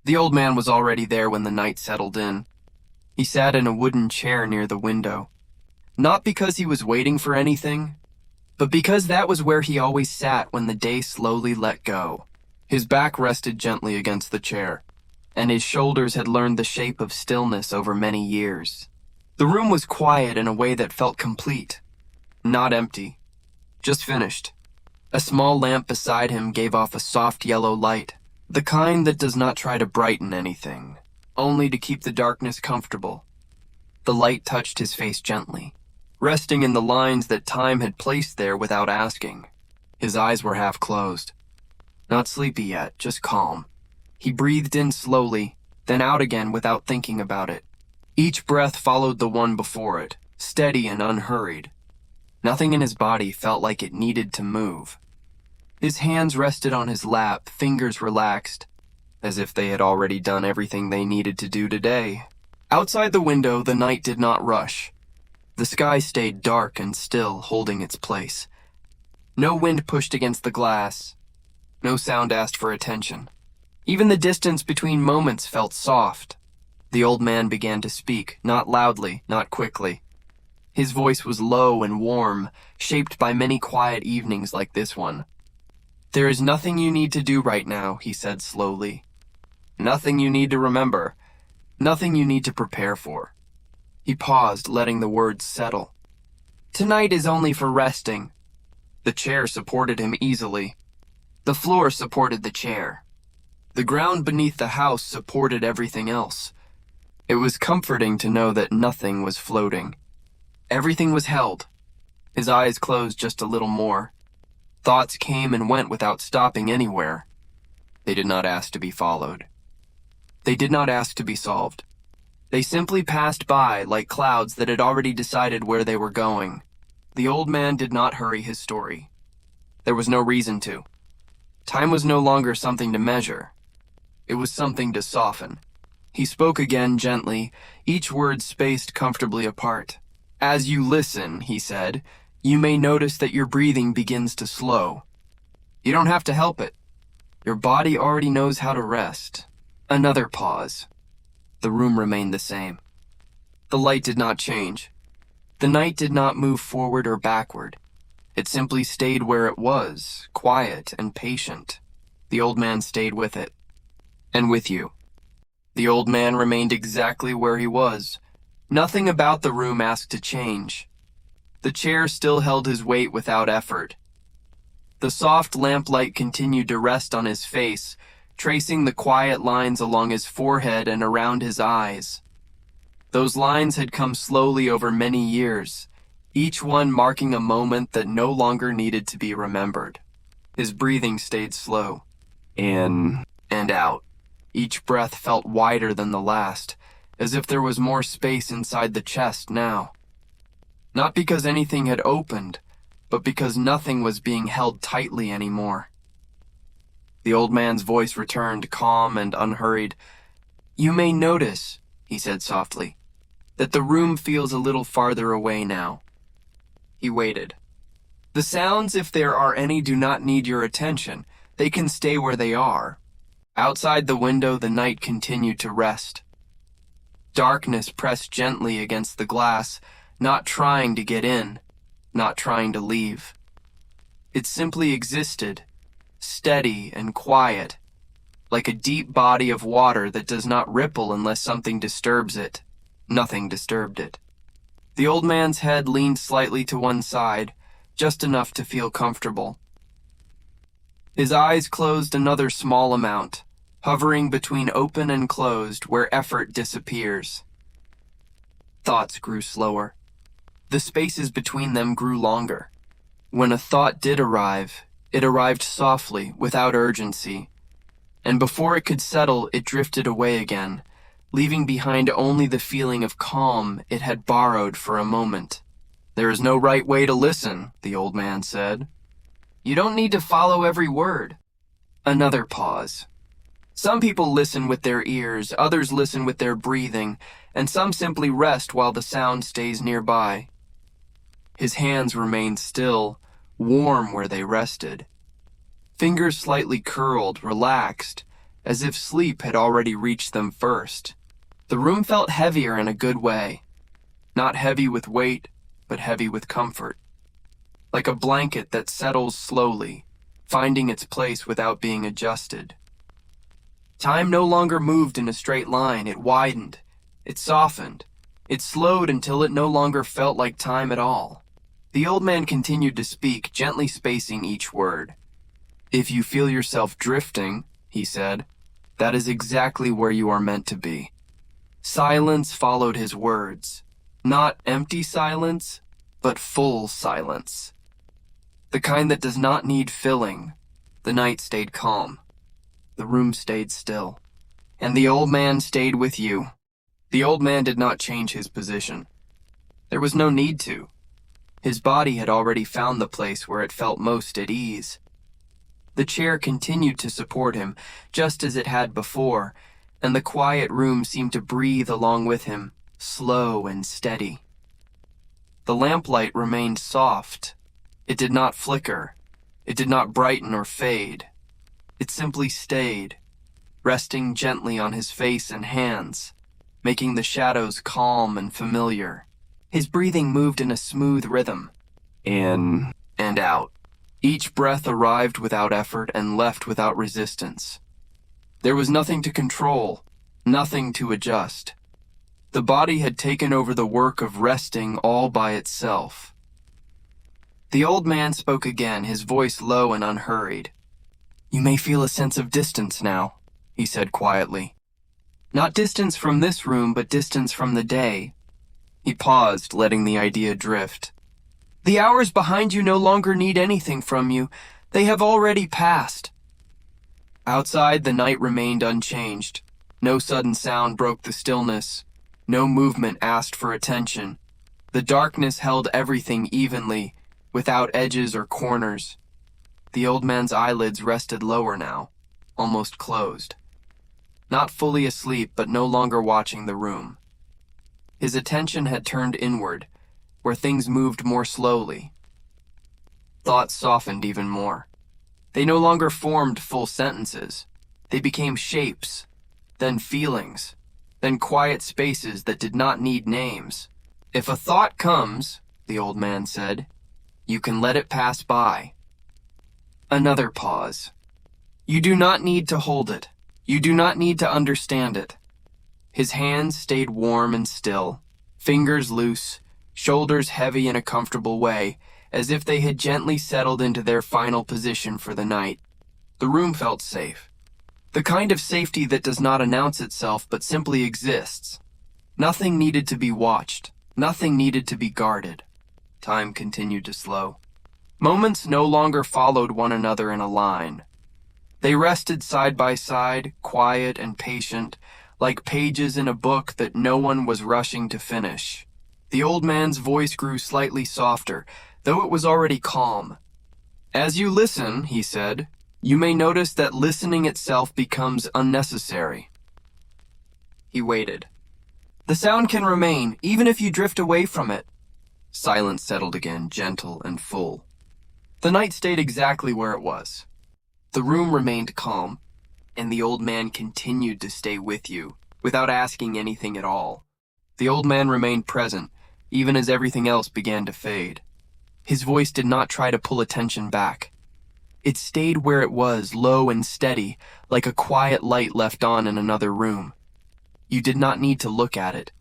The old man was already there when the night settled in. He sat in a wooden chair near the window. Not because he was waiting for anything, but because that was where he always sat when the day slowly let go. His back rested gently against the chair, and his shoulders had learned the shape of stillness over many years. The room was quiet in a way that felt complete, not empty, just finished. A small lamp beside him gave off a soft yellow light, the kind that does not try to brighten anything, only to keep the darkness comfortable. The light touched his face gently, resting in the lines that time had placed there without asking. His eyes were half closed. Not sleepy yet, just calm. He breathed in slowly, then out again without thinking about it. Each breath followed the one before it, steady and unhurried. Nothing in his body felt like it needed to move. His hands rested on his lap, fingers relaxed, as if they had already done everything they needed to do today. Outside the window, the night did not rush. The sky stayed dark and still, holding its place. No wind pushed against the glass. No sound asked for attention. Even the distance between moments felt soft. The old man began to speak, not loudly, not quickly. His voice was low and warm, shaped by many quiet evenings like this one. "There is nothing you need to do right now," he said slowly. "Nothing you need to remember. Nothing you need to prepare for." He paused, letting the words settle. "Tonight is only for resting." The chair supported him easily. The floor supported the chair. The ground beneath the house supported everything else. It was comforting to know that nothing was floating. Everything was held. His eyes closed just a little more. Thoughts came and went without stopping anywhere. They did not ask to be followed. They did not ask to be solved. They simply passed by like clouds that had already decided where they were going. The old man did not hurry his story. There was no reason to. Time was no longer something to measure. It was something to soften. He spoke again gently, each word spaced comfortably apart. "As you listen," he said, "you may notice that your breathing begins to slow. You don't have to help it. Your body already knows how to rest." Another pause. The room remained the same. The light did not change. The night did not move forward or backward. It simply stayed where it was, quiet and patient. The old man stayed with it. And with you. The old man remained exactly where he was. Nothing about the room asked to change. The chair still held his weight without effort. The soft lamplight continued to rest on his face, tracing the quiet lines along his forehead and around his eyes. Those lines had come slowly over many years, each one marking a moment that no longer needed to be remembered. His breathing stayed slow. In and out. Each breath felt wider than the last, as if there was more space inside the chest now. Not because anything had opened, but because nothing was being held tightly anymore. The old man's voice returned, calm and unhurried. "You may notice," he said softly, "that the room feels a little farther away now." He waited. "The sounds, if there are any, do not need your attention. They can stay where they are." Outside the window, the night continued to rest. Darkness pressed gently against the glass, not trying to get in, not trying to leave. It simply existed, steady and quiet, like a deep body of water that does not ripple unless something disturbs it. Nothing disturbed it. The old man's head leaned slightly to one side, just enough to feel comfortable. His eyes closed another small amount, hovering between open and closed where effort disappears. Thoughts grew slower. The spaces between them grew longer. When a thought did arrive, it arrived softly, without urgency, and before it could settle, it drifted away again, leaving behind only the feeling of calm it had borrowed for a moment. "There is no right way to listen," the old man said. "You don't need to follow every word." Another pause. "Some people listen with their ears, others listen with their breathing, and some simply rest while the sound stays nearby." His hands remained still, warm where they rested. Fingers slightly curled, relaxed, as if sleep had already reached them first. The room felt heavier in a good way. Not heavy with weight, but heavy with comfort. Like a blanket that settles slowly, finding its place without being adjusted. Time no longer moved in a straight line. It widened. It softened. It slowed until it no longer felt like time at all. The old man continued to speak, gently spacing each word. "If you feel yourself drifting," he said, "that is exactly where you are meant to be." Silence followed his words. Not empty silence, but full silence. The kind that does not need filling. The night stayed calm. The room stayed still. And the old man stayed with you. The old man did not change his position. There was no need to. His body had already found the place where it felt most at ease. The chair continued to support him, just as it had before, and the quiet room seemed to breathe along with him, slow and steady. The lamplight remained soft. It did not flicker. It did not brighten or fade. It simply stayed, resting gently on his face and hands, making the shadows calm and familiar. His breathing moved in a smooth rhythm, in and out. Each breath arrived without effort and left without resistance. There was nothing to control, nothing to adjust. The body had taken over the work of resting all by itself. The old man spoke again, his voice low and unhurried. "You may feel a sense of distance now," he said quietly. "Not distance from this room, but distance from the day." He paused, letting the idea drift. "The hours behind you no longer need anything from you. They have already passed." Outside, the night remained unchanged. No sudden sound broke the stillness. No movement asked for attention. The darkness held everything evenly, without edges or corners. The old man's eyelids rested lower now, almost closed. Not fully asleep, but no longer watching the room. His attention had turned inward, where things moved more slowly. Thoughts softened even more. They no longer formed full sentences. They became shapes, then feelings, then quiet spaces that did not need names. "If a thought comes," the old man said, "you can let it pass by." Another pause. "You do not need to hold it. You do not need to understand it." His hands stayed warm and still, fingers loose, shoulders heavy in a comfortable way, as if they had gently settled into their final position for the night. The room felt safe. The kind of safety that does not announce itself but simply exists. Nothing needed to be watched. Nothing needed to be guarded. Time continued to slow. Moments no longer followed one another in a line. They rested side by side, quiet and patient, like pages in a book that no one was rushing to finish. The old man's voice grew slightly softer, though it was already calm. "As you listen," he said, "you may notice that listening itself becomes unnecessary." He waited. "The sound can remain, even if you drift away from it." Silence settled again, gentle and full. The night stayed exactly where it was. The room remained calm, and the old man continued to stay with you, without asking anything at all. The old man remained present, even as everything else began to fade. His voice did not try to pull attention back. It stayed where it was, low and steady, like a quiet light left on in another room. You did not need to look at it.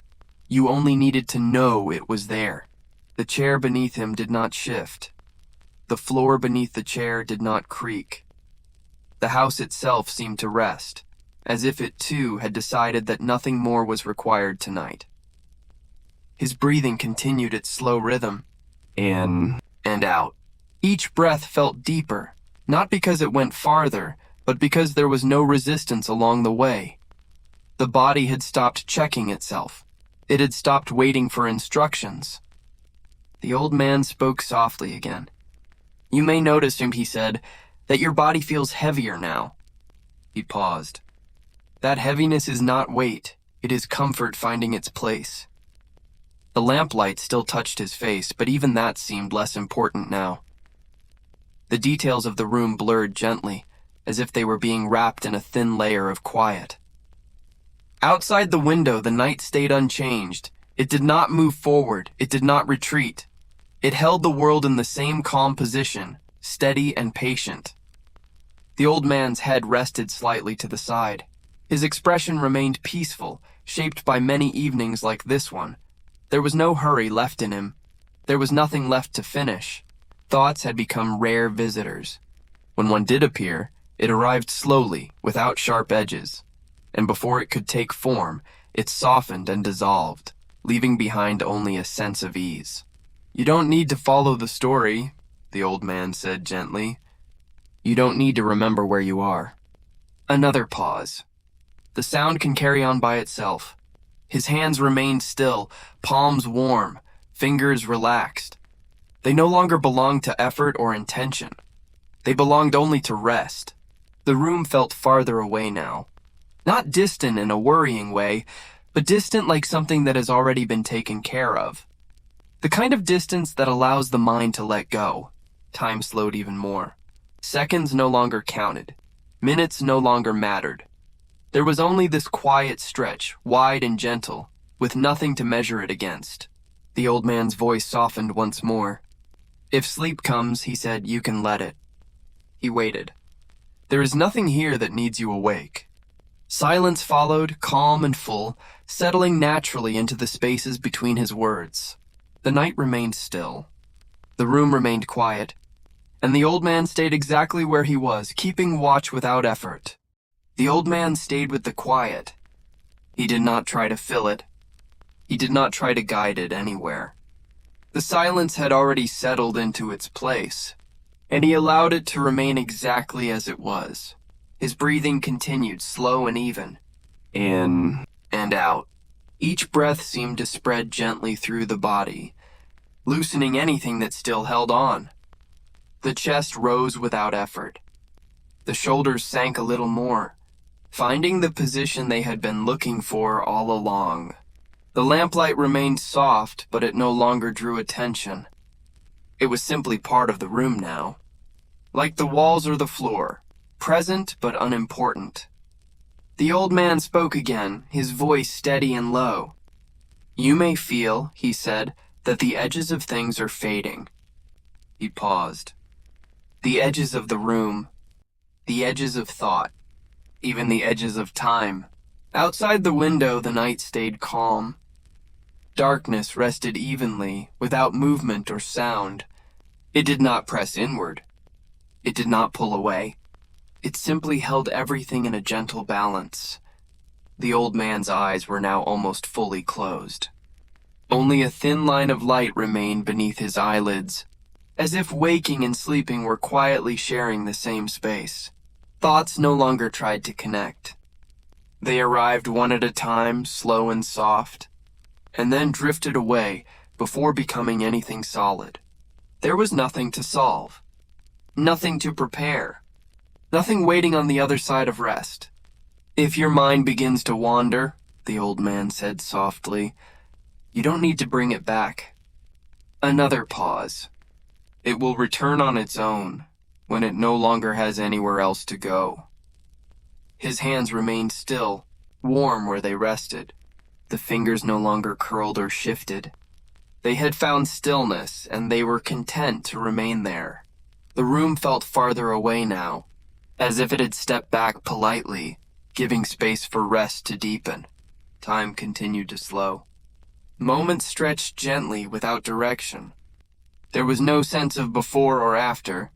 You only needed to know it was there. The chair beneath him did not shift. The floor beneath the chair did not creak. The house itself seemed to rest, as if it too had decided that nothing more was required tonight. His breathing continued its slow rhythm, in and out. Each breath felt deeper, not because it went farther, but because there was no resistance along the way. The body had stopped checking itself. It had stopped waiting for instructions. The old man spoke softly again. "You may notice," he said, "that your body feels heavier now." He paused. "That heaviness is not weight. It is comfort finding its place." The lamplight still touched his face, but even that seemed less important now. The details of the room blurred gently, as if they were being wrapped in a thin layer of quiet. Outside the window, the night stayed unchanged. It did not move forward. It did not retreat. It held the world in the same calm position, steady and patient. The old man's head rested slightly to the side. His expression remained peaceful, shaped by many evenings like this one. There was no hurry left in him. There was nothing left to finish. Thoughts had become rare visitors. When one did appear, it arrived slowly, without sharp edges. And before it could take form, it softened and dissolved, leaving behind only a sense of ease. "You don't need to follow the story," the old man said gently. "You don't need to remember where you are." Another pause. The sound can carry on by itself. His hands remained still, palms warm, fingers relaxed. They no longer belonged to effort or intention. They belonged only to rest. The room felt farther away now. Not distant in a worrying way, but distant like something that has already been taken care of. The kind of distance that allows the mind to let go. Time slowed even more. Seconds no longer counted. Minutes no longer mattered. There was only this quiet stretch, wide and gentle, with nothing to measure it against. The old man's voice softened once more. "If sleep comes," he said, "you can let it." He waited. "There is nothing here that needs you awake." Silence followed, calm and full, settling naturally into the spaces between his words. The night remained still. The room remained quiet, and the old man stayed exactly where he was, keeping watch without effort. The old man stayed with the quiet. He did not try to fill it. He did not try to guide it anywhere. The silence had already settled into its place, and he allowed it to remain exactly as it was. His breathing continued, slow and even, in and out. Each breath seemed to spread gently through the body, loosening anything that still held on. The chest rose without effort. The shoulders sank a little more, finding the position they had been looking for all along. The lamplight remained soft, but it no longer drew attention. It was simply part of the room now, like the walls or the floor, present but unimportant. The old man spoke again, his voice steady and low. "You may feel," he said, "that the edges of things are fading." He paused. "The edges of the room, the edges of thought, even the edges of time." Outside the window, the night stayed calm. Darkness rested evenly, without movement or sound. It did not press inward. It did not pull away. It simply held everything in a gentle balance. The old man's eyes were now almost fully closed. Only a thin line of light remained beneath his eyelids, as if waking and sleeping were quietly sharing the same space. Thoughts no longer tried to connect. They arrived one at a time, slow and soft, and then drifted away before becoming anything solid. There was nothing to solve, nothing to prepare, nothing waiting on the other side of rest. "If your mind begins to wander," the old man said softly, "you don't need to bring it back." Another pause. "It will return on its own, when it no longer has anywhere else to go." His hands remained still, warm where they rested. The fingers no longer curled or shifted. They had found stillness, and they were content to remain there. The room felt farther away now, as if it had stepped back politely, giving space for rest to deepen. Time continued to slow. Moments stretched gently without direction. There was no sense of before or after.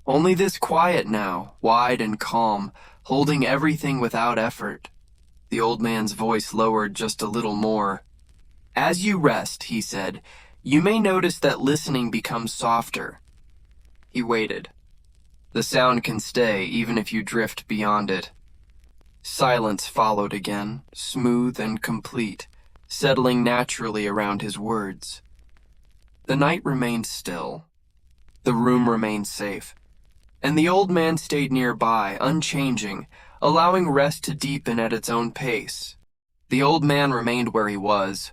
Only this quiet now, wide and calm, holding everything without effort. The old man's voice lowered just a little more. "As you rest," he said, "you may notice that listening becomes softer." He waited. The sound can stay even if you drift beyond it. Silence followed again, smooth and complete, settling naturally around his words. The night remained still. The room remained safe. And the old man stayed nearby, unchanging, allowing rest to deepen at its own pace. The old man remained where he was.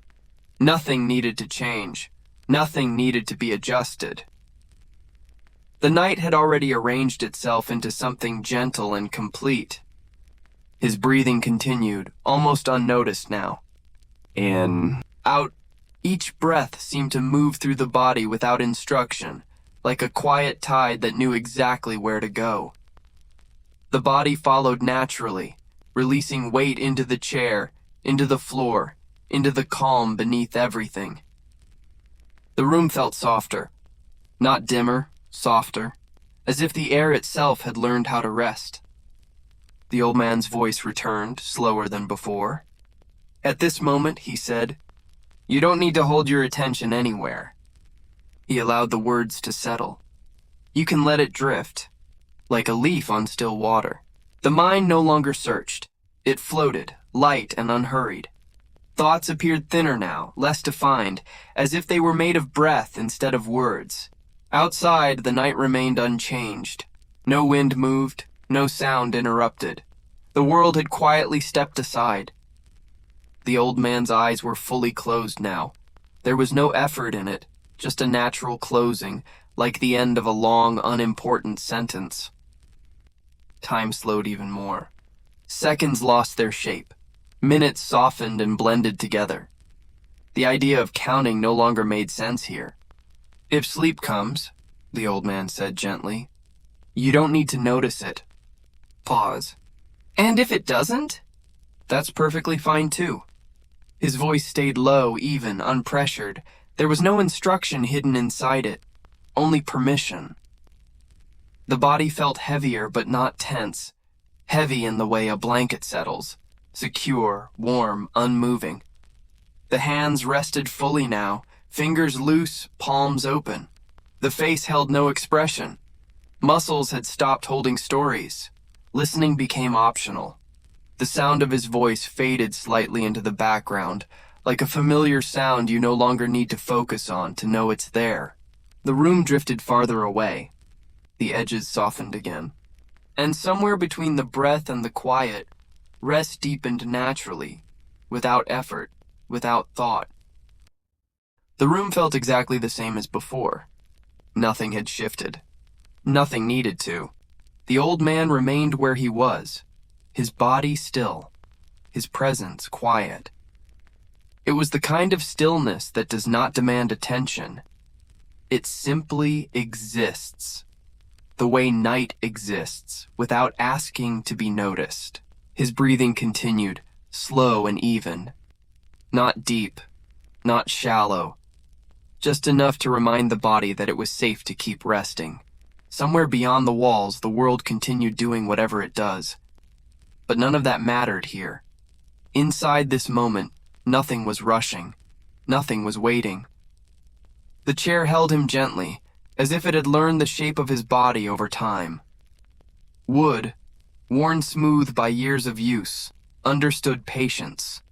Nothing needed to change. Nothing needed to be adjusted. The night had already arranged itself into something gentle and complete. His breathing continued, almost unnoticed now. In, out. Each breath seemed to move through the body without instruction, like a quiet tide that knew exactly where to go. The body followed naturally, releasing weight into the chair, into the floor, into the calm beneath everything. The room felt softer, not dimmer, softer, as if the air itself had learned how to rest. The old man's voice returned, slower than before. At this moment, he said, "You don't need to hold your attention anywhere." He allowed the words to settle. You can let it drift, like a leaf on still water. The mind no longer searched. It floated, light and unhurried. Thoughts appeared thinner now, less defined, as if they were made of breath instead of words. Outside, the night remained unchanged. No wind moved, no sound interrupted. The world had quietly stepped aside. The old man's eyes were fully closed now. There was no effort in it, just a natural closing, like the end of a long, unimportant sentence. Time slowed even more. Seconds lost their shape. Minutes softened and blended together. The idea of counting no longer made sense here. "If sleep comes," the old man said gently, "you don't need to notice it." Pause. "And if it doesn't?" "That's perfectly fine too." His voice stayed low, even, unpressured. There was no instruction hidden inside it, only permission. The body felt heavier but not tense, heavy in the way a blanket settles, secure, warm, unmoving. The hands rested fully now, fingers loose, palms open. The face held no expression. Muscles had stopped holding stories. Listening became optional. The sound of his voice faded slightly into the background, like a familiar sound you no longer need to focus on to know it's there. The room drifted farther away. The edges softened again. And somewhere between the breath and the quiet, rest deepened naturally, without effort, without thought. The room felt exactly the same as before. Nothing had shifted. Nothing needed to. The old man remained where he was, his body still, his presence quiet. It was the kind of stillness that does not demand attention. It simply exists, the way night exists, without asking to be noticed. His breathing continued, slow and even. Not deep, not shallow, just enough to remind the body that it was safe to keep resting. Somewhere beyond the walls, the world continued doing whatever it does. But none of that mattered here. Inside this moment, nothing was rushing. Nothing was waiting. The chair held him gently, as if it had learned the shape of his body over time. Wood, worn smooth by years of use, understood patience.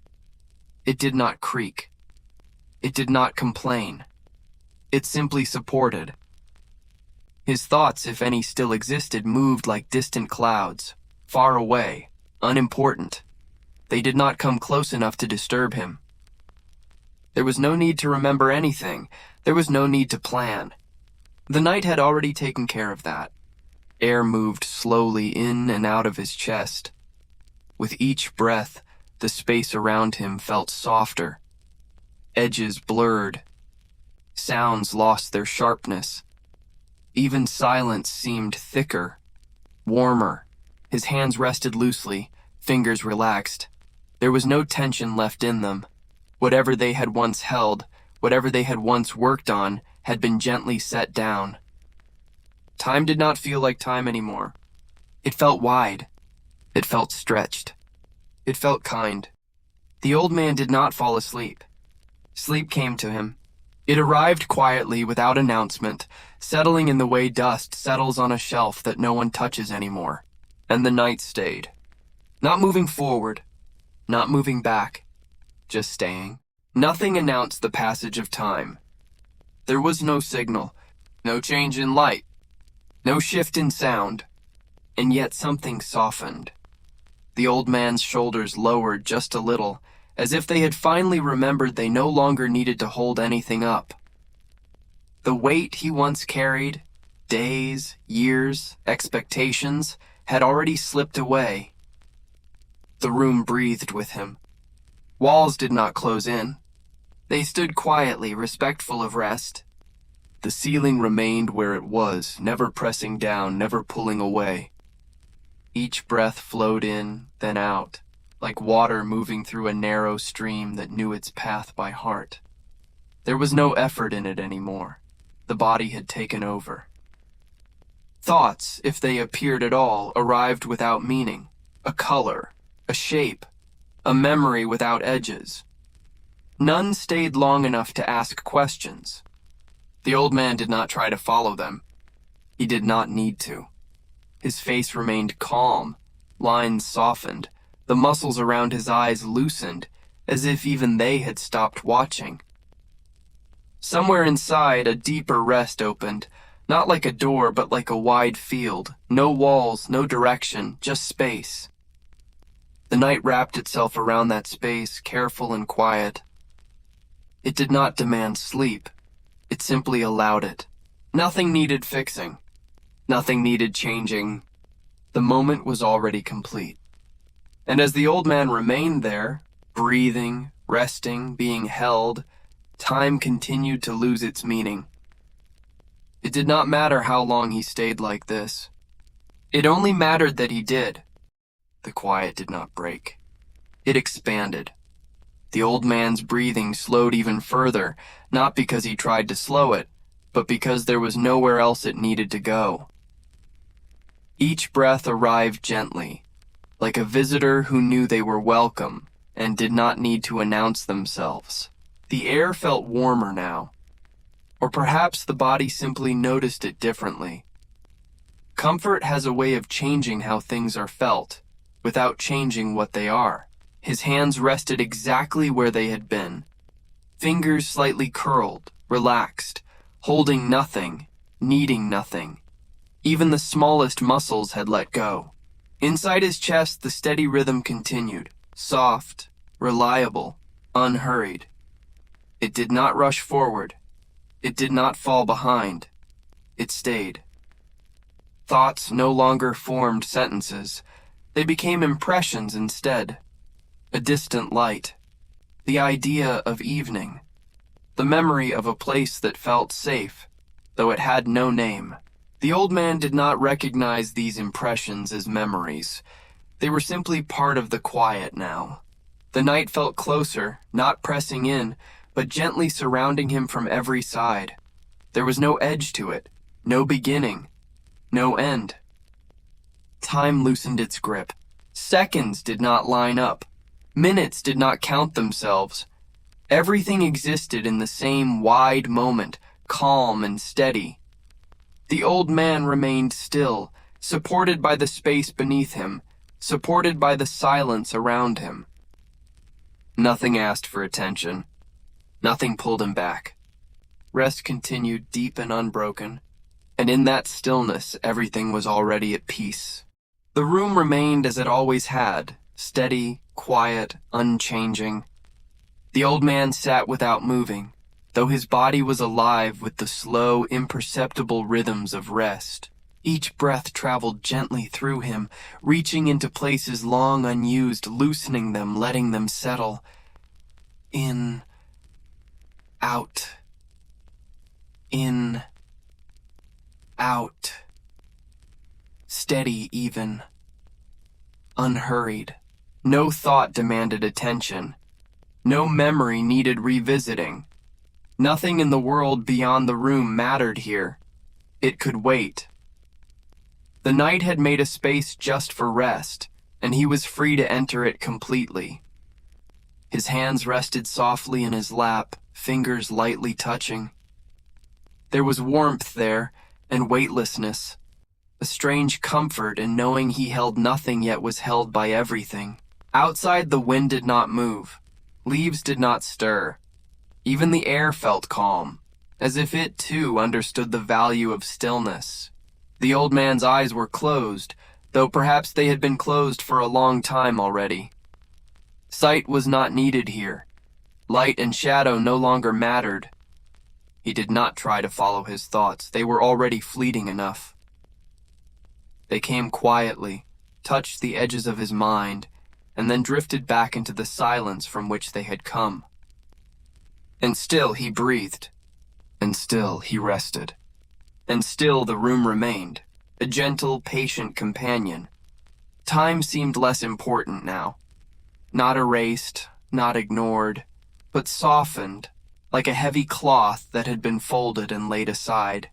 It did not creak. It did not complain. It simply supported. His thoughts, if any still existed, moved like distant clouds, far away, unimportant. They did not come close enough to disturb him. There was no need to remember anything. There was no need to plan. The night had already taken care of that. Air moved slowly in and out of his chest. With each breath, the space around him felt softer. Edges blurred. Sounds lost their sharpness. Even silence seemed thicker, warmer. His hands rested loosely, fingers relaxed. There was no tension left in them. Whatever they had once held, whatever they had once worked on, had been gently set down. Time did not feel like time anymore. It felt wide. It felt stretched. It felt kind. The old man did not fall asleep. Sleep came to him. It arrived quietly, without announcement, settling in the way dust settles on a shelf that no one touches anymore. And the night stayed. Not moving forward, not moving back, just staying. Nothing announced the passage of time. There was no signal, no change in light, no shift in sound, and yet something softened. The old man's shoulders lowered just a little, as if they had finally remembered they no longer needed to hold anything up. The weight he once carried, Days, years, expectations had already slipped away. The room breathed with him. Walls did not close in. They stood quietly, respectful of rest. The ceiling remained where it was, never pressing down, never pulling away. Each breath flowed in, then out, like water moving through a narrow stream that knew its path by heart. There was no effort in it anymore. The body had taken over. Thoughts, if they appeared at all, arrived without meaning, a color, a shape, a memory without edges. None stayed long enough to ask questions. The old man did not try to follow them. He did not need to. His face remained calm, lines softened, the muscles around his eyes loosened, as if even they had stopped watching. Somewhere inside, a deeper rest opened, not like a door, but like a wide field. No walls, no direction, just space. The night wrapped itself around that space, careful and quiet. It did not demand sleep. It simply allowed it. Nothing needed fixing. Nothing needed changing. The moment was already complete. And as the old man remained there, breathing, resting, being held, time continued to lose its meaning. It did not matter how long he stayed like this. It only mattered that he did. The quiet did not break. It expanded. The old man's breathing slowed even further, not because he tried to slow it, but because there was nowhere else it needed to go. Each breath arrived gently, like a visitor who knew they were welcome and did not need to announce themselves. The air felt warmer now, or perhaps the body simply noticed it differently. Comfort has a way of changing how things are felt, without changing what they are. His hands rested exactly where they had been. Fingers slightly curled, relaxed, holding nothing, needing nothing. Even the smallest muscles had let go. Inside his chest, the steady rhythm continued, soft, reliable, unhurried. It did not rush forward. It did not fall behind. It stayed. Thoughts no longer formed sentences. They became impressions instead. A distant light. The idea of evening. The memory of a place that felt safe, though it had no name. The old man did not recognize these impressions as memories. They were simply part of the quiet now. The night felt closer, not pressing in, but gently surrounding him from every side. There was no edge to it, no beginning, no end. Time loosened its grip. Seconds did not line up. Minutes did not count themselves. Everything existed in the same wide moment, calm and steady. The old man remained still, supported by the space beneath him, supported by the silence around him. Nothing asked for attention. Nothing pulled him back. Rest continued deep and unbroken, and in that stillness everything was already at peace. The room remained as it always had, steady, quiet, unchanging. The old man sat without moving, though his body was alive with the slow, imperceptible rhythms of rest. Each breath traveled gently through him, reaching into places long unused, loosening them, letting them settle. In, out, in, out. Steady even. Unhurried. No thought demanded attention. No memory needed revisiting. Nothing in the world beyond the room mattered here. It could wait. The night had made a space just for rest, and he was free to enter it completely. His hands rested softly in his lap, fingers lightly touching. There was warmth there, and weightlessness. A strange comfort in knowing he held nothing yet was held by everything. Outside, the wind did not move. Leaves did not stir. Even the air felt calm, as if it too understood the value of stillness. The old man's eyes were closed, though perhaps they had been closed for a long time already. Sight was not needed here. Light and shadow no longer mattered. He did not try to follow his thoughts. They were already fleeting enough. They came quietly, touched the edges of his mind, and then drifted back into the silence from which they had come. And still he breathed. And still he rested. And still the room remained, a gentle, patient companion. Time seemed less important now. Not erased, not ignored, but softened, like a heavy cloth that had been folded and laid aside.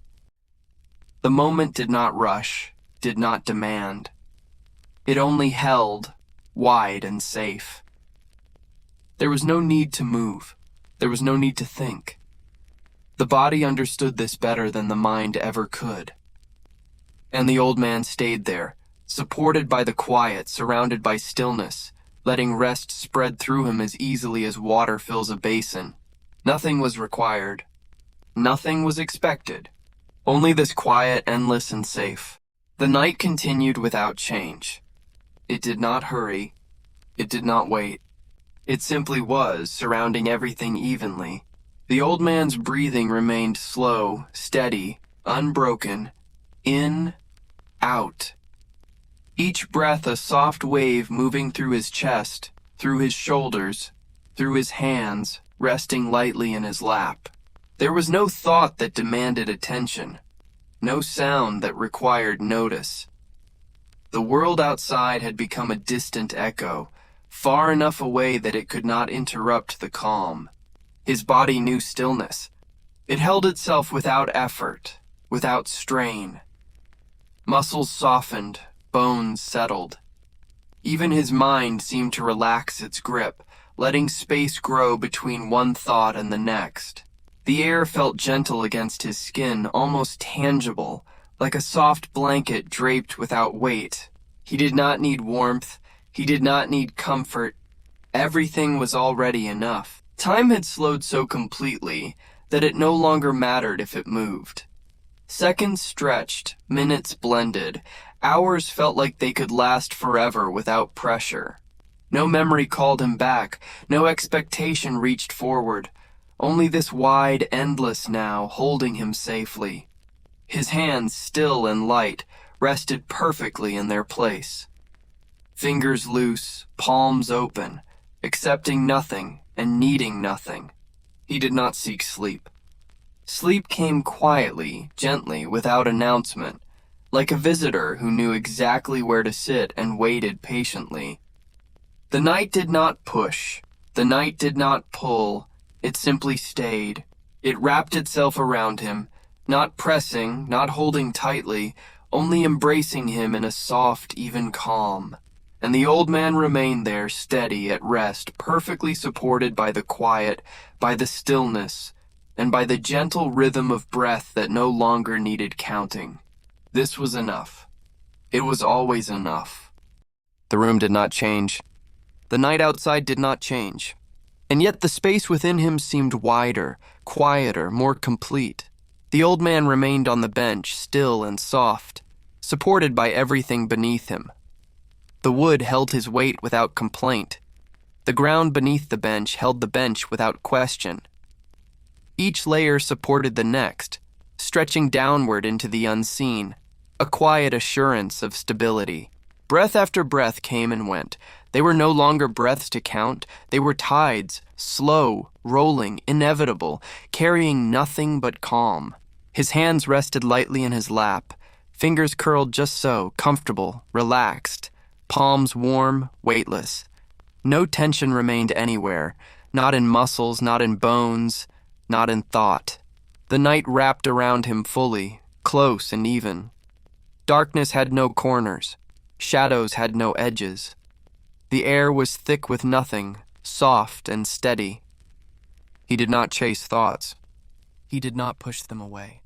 The moment did not rush, did not demand. It only held, wide and safe. There was no need to move. There was no need to think. The body understood this better than the mind ever could. And the old man stayed there, supported by the quiet, surrounded by stillness, letting rest spread through him as easily as water fills a basin. Nothing was required. Nothing was expected. Only this quiet, endless, and safe. The night continued without change. It did not hurry. It did not wait. It simply was, surrounding everything evenly. The old man's breathing remained slow, steady, unbroken. In, out. Each breath a soft wave moving through his chest, through his shoulders, through his hands, resting lightly in his lap. There was no thought that demanded attention, no sound that required notice. The world outside had become a distant echo, far enough away that it could not interrupt the calm. His body knew stillness. It held itself without effort, without strain. Muscles softened, bones settled. Even his mind seemed to relax its grip, letting space grow between one thought and the next. The air felt gentle against his skin, almost tangible, like a soft blanket draped without weight. He did not need warmth. He did not need comfort. Everything was already enough. Time had slowed so completely that it no longer mattered if it moved. Seconds stretched, minutes blended, hours felt like they could last forever without pressure. No memory called him back, no expectation reached forward, only this wide, endless now holding him safely. His hands, still and light, rested perfectly in their place. Fingers loose, palms open, accepting nothing and needing nothing. He did not seek sleep. Sleep came quietly, gently, without announcement, like a visitor who knew exactly where to sit and waited patiently. The night did not push. The night did not pull. It simply stayed. It wrapped itself around him, not pressing, not holding tightly, only embracing him in a soft, even calm. And the old man remained there, steady, at rest, perfectly supported by the quiet, by the stillness, and by the gentle rhythm of breath that no longer needed counting. This was enough. It was always enough. The room did not change. The night outside did not change. And yet the space within him seemed wider, quieter, more complete. The old man remained on the bench, still and soft, supported by everything beneath him. The wood held his weight without complaint. The ground beneath the bench held the bench without question. Each layer supported the next, stretching downward into the unseen, a quiet assurance of stability. Breath after breath came and went. They were no longer breaths to count. They were tides, slow, rolling, inevitable, carrying nothing but calm. His hands rested lightly in his lap, fingers curled just so, comfortable, relaxed, palms warm, weightless. No tension remained anywhere, not in muscles, not in bones, not in thought. The night wrapped around him fully, close and even. Darkness had no corners. Shadows had no edges. The air was thick with nothing, soft and steady. He did not chase thoughts. He did not push them away.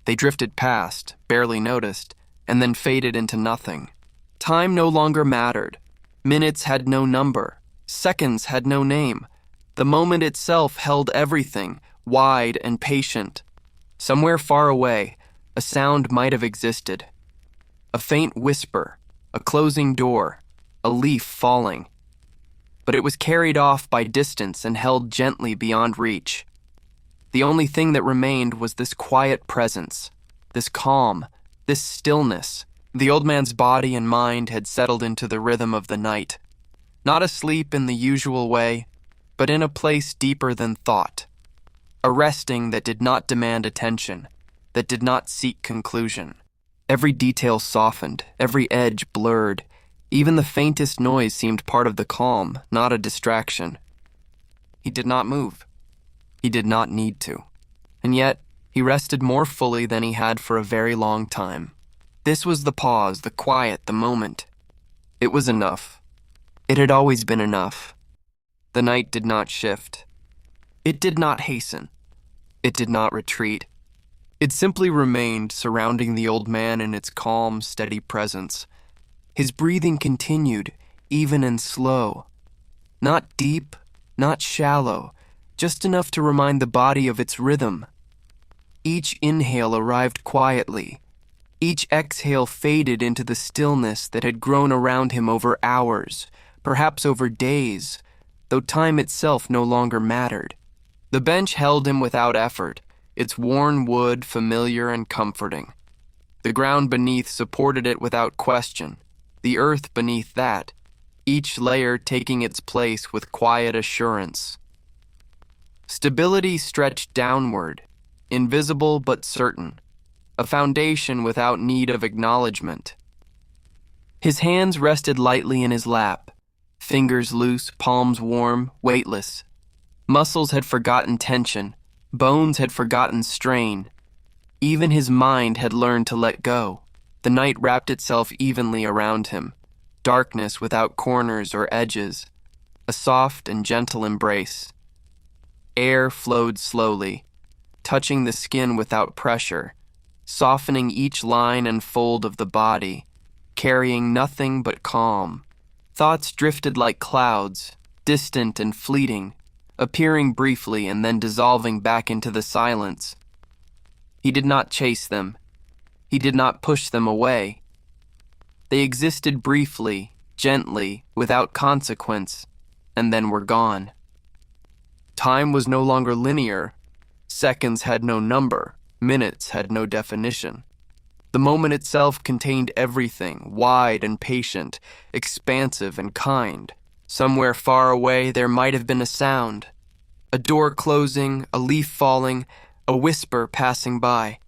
They drifted past, barely noticed, and then faded into nothing. Time no longer mattered. Minutes had no number. Seconds had no name. The moment itself held everything, wide and patient. Somewhere far away, a sound might have existed. A faint whisper, a closing door, a leaf falling. But it was carried off by distance and held gently beyond reach. The only thing that remained was this quiet presence, this calm, this stillness. The old man's body and mind had settled into the rhythm of the night, not asleep in the usual way, but in a place deeper than thought, a resting that did not demand attention, that did not seek conclusion. Every detail softened, every edge blurred. Even the faintest noise seemed part of the calm, not a distraction. He did not move. He did not need to. And yet, he rested more fully than he had for a very long time. This was the pause, the quiet, the moment. It was enough. It had always been enough. The night did not shift. It did not hasten. It did not retreat. It simply remained, surrounding the old man in its calm, steady presence. His breathing continued, even and slow. Not deep, not shallow, just enough to remind the body of its rhythm. Each inhale arrived quietly. Each exhale faded into the stillness that had grown around him over hours, perhaps over days, though time itself no longer mattered. The bench held him without effort, its worn wood familiar and comforting. The ground beneath supported it without question, the earth beneath that, each layer taking its place with quiet assurance. Stability stretched downward, invisible but certain, a foundation without need of acknowledgement. His hands rested lightly in his lap, fingers loose, palms warm, weightless. Muscles had forgotten tension, bones had forgotten strain. Even his mind had learned to let go. The night wrapped itself evenly around him, darkness without corners or edges, a soft and gentle embrace. Air flowed slowly, touching the skin without pressure, softening each line and fold of the body, carrying nothing but calm. Thoughts drifted like clouds, distant and fleeting, appearing briefly and then dissolving back into the silence. He did not chase them. He did not push them away. They existed briefly, gently, without consequence, and then were gone. Time was no longer linear. Seconds had no number. Minutes had no definition. The moment itself contained everything, wide and patient, expansive and kind. Somewhere far away there might have been a sound. A door closing, a leaf falling, a whisper passing by.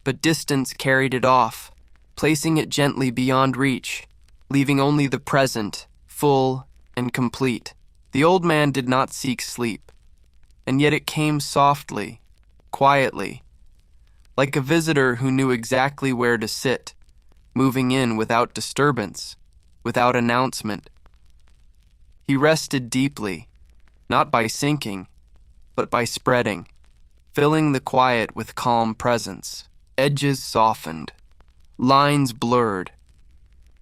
But distance carried it off, placing it gently beyond reach, leaving only the present, full and complete. The old man did not seek sleep, and yet it came softly, quietly, like a visitor who knew exactly where to sit, moving in without disturbance, without announcement. He rested deeply, not by sinking, but by spreading, filling the quiet with calm presence. Edges softened, lines blurred.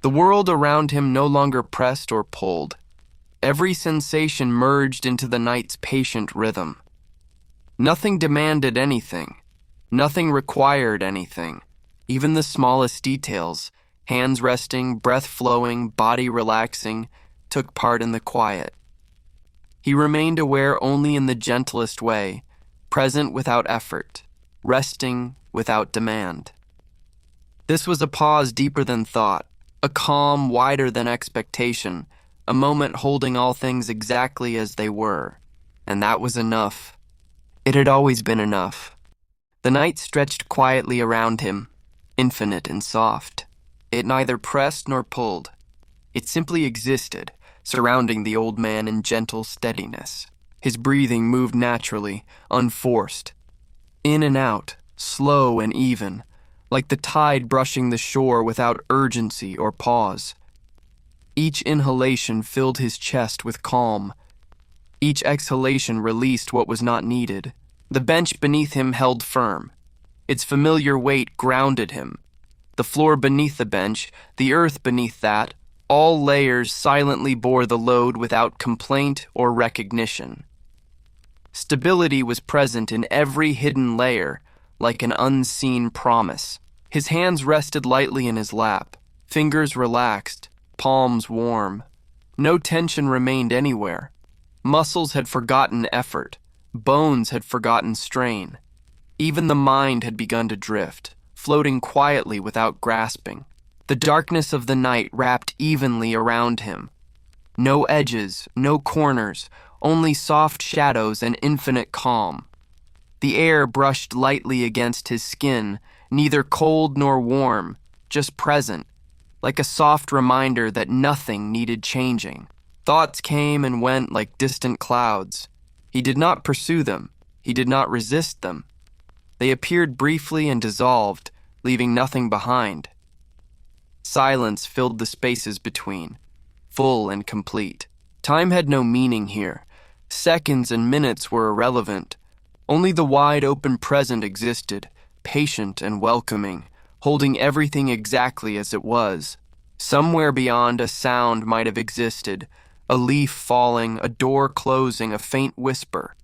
The world around him no longer pressed or pulled. Every sensation merged into the night's patient rhythm. Nothing demanded anything. Nothing required anything. Even the smallest details, hands resting, breath flowing, body relaxing, took part in the quiet. He remained aware only in the gentlest way, present without effort, resting without demand. This was a pause deeper than thought, a calm wider than expectation, a moment holding all things exactly as they were. And that was enough. It had always been enough. The night stretched quietly around him, infinite and soft. It neither pressed nor pulled. It simply existed, surrounding the old man in gentle steadiness. His breathing moved naturally, unforced. In and out, slow and even, like the tide brushing the shore without urgency or pause. Each inhalation filled his chest with calm. Each exhalation released what was not needed. The bench beneath him held firm. Its familiar weight grounded him. The floor beneath the bench, the earth beneath that, all layers silently bore the load without complaint or recognition. Stability was present in every hidden layer, like an unseen promise. His hands rested lightly in his lap, fingers relaxed, palms warm. No tension remained anywhere. Muscles had forgotten effort. Bones had forgotten strain. Even the mind had begun to drift, floating quietly without grasping. The darkness of the night wrapped evenly around him. No edges, no corners, only soft shadows and infinite calm. The air brushed lightly against his skin, neither cold nor warm, just present, like a soft reminder that nothing needed changing. Thoughts came and went like distant clouds. He did not pursue them. He did not resist them. They appeared briefly and dissolved, leaving nothing behind. Silence filled the spaces between, full and complete. Time had no meaning here. Seconds and minutes were irrelevant. Only the wide-open present existed, patient and welcoming, holding everything exactly as it was. Somewhere beyond, a sound might have existed, a leaf falling, a door closing, a faint whisper.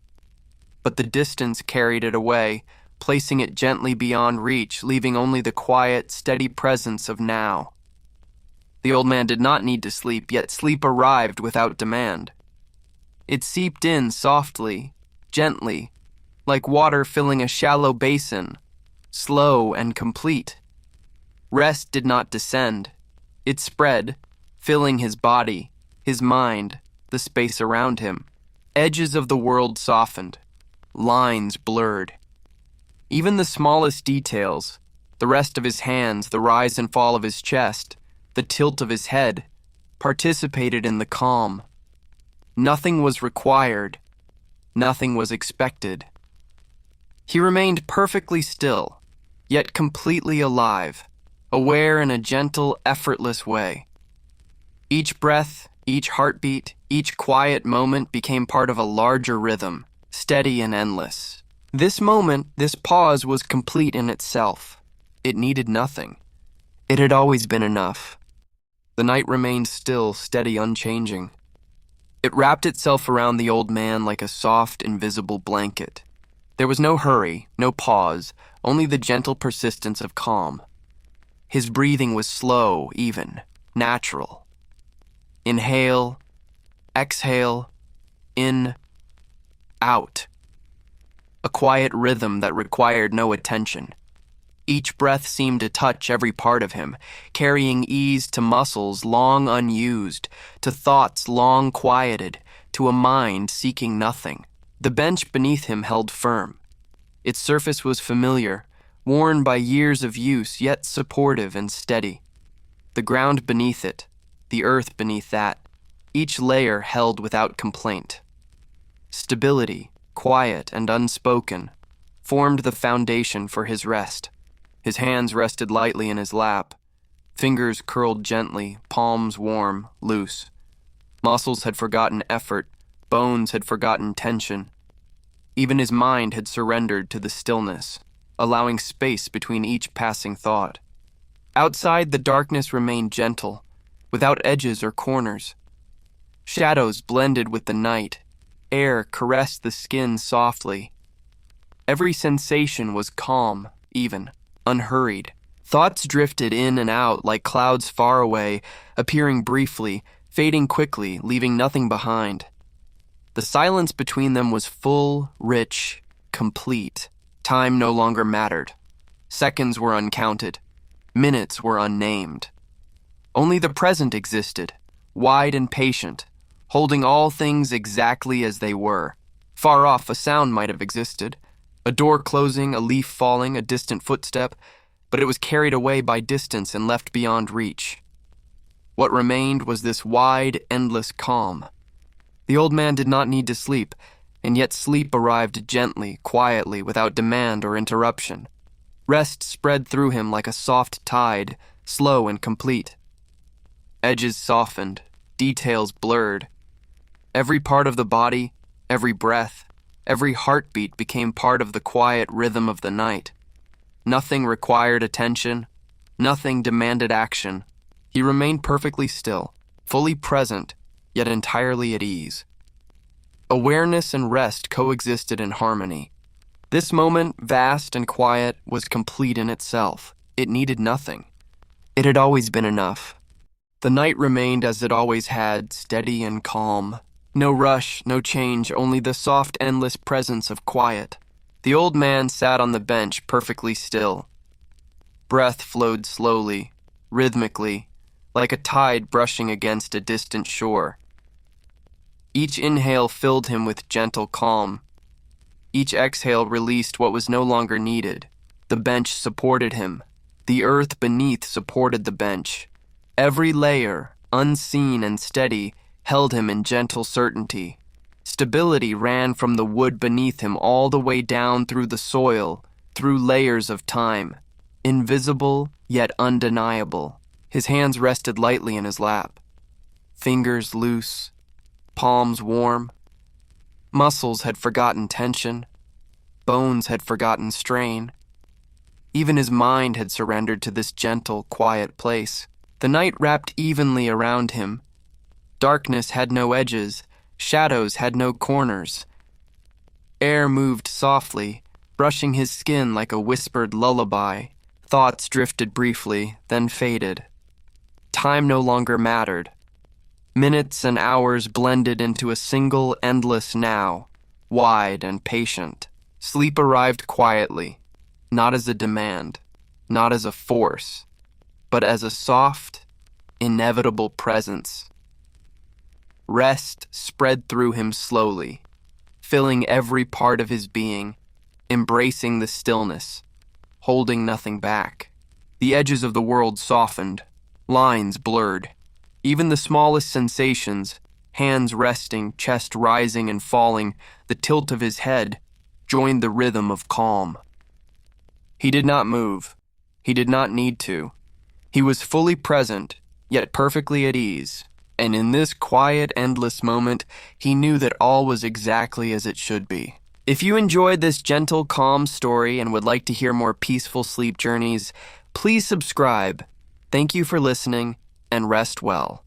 But the distance carried it away, placing it gently beyond reach, leaving only the quiet, steady presence of now. The old man did not need to sleep, yet sleep arrived without demand. It seeped in softly, gently, like water filling a shallow basin, slow and complete. Rest did not descend. It spread, filling his body, his mind, the space around him. Edges of the world softened, lines blurred. Even the smallest details, the rest of his hands, the rise and fall of his chest, the tilt of his head, participated in the calm. Nothing was required. Nothing was expected. He remained perfectly still, yet completely alive, aware in a gentle, effortless way. Each breath, each heartbeat, each quiet moment became part of a larger rhythm, steady and endless. This moment, this pause was complete in itself. It needed nothing. It had always been enough. The night remained still, steady, unchanging. It wrapped itself around the old man like a soft, invisible blanket. There was no hurry, no pause, only the gentle persistence of calm. His breathing was slow, even, natural. Inhale, exhale, in, out. A quiet rhythm that required no attention. Each breath seemed to touch every part of him, carrying ease to muscles long unused, to thoughts long quieted, to a mind seeking nothing. The bench beneath him held firm. Its surface was familiar, worn by years of use, yet supportive and steady. The ground beneath it, the earth beneath that, each layer held without complaint. Stability, quiet and unspoken, formed the foundation for his rest. His hands rested lightly in his lap, fingers curled gently, palms warm, loose. Muscles had forgotten effort, bones had forgotten tension. Even his mind had surrendered to the stillness, allowing space between each passing thought. Outside, the darkness remained gentle, without edges or corners. Shadows blended with the night. Air caressed the skin softly. Every sensation was calm, even, unhurried. Thoughts drifted in and out like clouds far away, appearing briefly, fading quickly, leaving nothing behind. The silence between them was full, rich, complete. Time no longer mattered. Seconds were uncounted. Minutes were unnamed. Only the present existed, wide and patient, holding all things exactly as they were. Far off, a sound might have existed. A door closing, a leaf falling, a distant footstep, but it was carried away by distance and left beyond reach. What remained was this wide, endless calm. The old man did not need to sleep, and yet sleep arrived gently, quietly, without demand or interruption. Rest spread through him like a soft tide, slow and complete. Edges softened, details blurred. Every part of the body, every breath, every heartbeat became part of the quiet rhythm of the night. Nothing required attention, nothing demanded action. He remained perfectly still, fully present, yet entirely at ease. Awareness and rest coexisted in harmony. This moment, vast and quiet, was complete in itself. It needed nothing. It had always been enough. The night remained as it always had, steady and calm, No rush, no change, only the soft, endless presence of quiet. The old man sat on the bench, perfectly still. Breath flowed slowly, rhythmically, like a tide brushing against a distant shore. Each inhale filled him with gentle calm. Each exhale released what was no longer needed. The bench supported him. The earth beneath supported the bench. Every layer, unseen and steady, held him in gentle certainty. Stability ran from the wood beneath him all the way down through the soil, through layers of time. Invisible, yet undeniable. His hands rested lightly in his lap. Fingers loose, palms warm. Muscles had forgotten tension. Bones had forgotten strain. Even his mind had surrendered to this gentle, quiet place. The night wrapped evenly around him. Darkness had no edges. Shadows had no corners. Air moved softly, brushing his skin like a whispered lullaby. Thoughts drifted briefly, then faded. Time no longer mattered. Minutes and hours blended into a single, endless now, wide and patient. Sleep arrived quietly, not as a demand, not as a force, but as a soft, inevitable presence. Rest spread through him slowly, filling every part of his being, embracing the stillness, holding nothing back. The edges of the world softened, lines blurred. Even the smallest sensations, hands resting, chest rising and falling, the tilt of his head, joined the rhythm of calm. He did not move. He did not need to. He was fully present, yet perfectly at ease. And in this quiet, endless moment, he knew that all was exactly as it should be. If you enjoyed this gentle, calm story and would like to hear more peaceful sleep journeys, please subscribe. Thank you for listening, and rest well.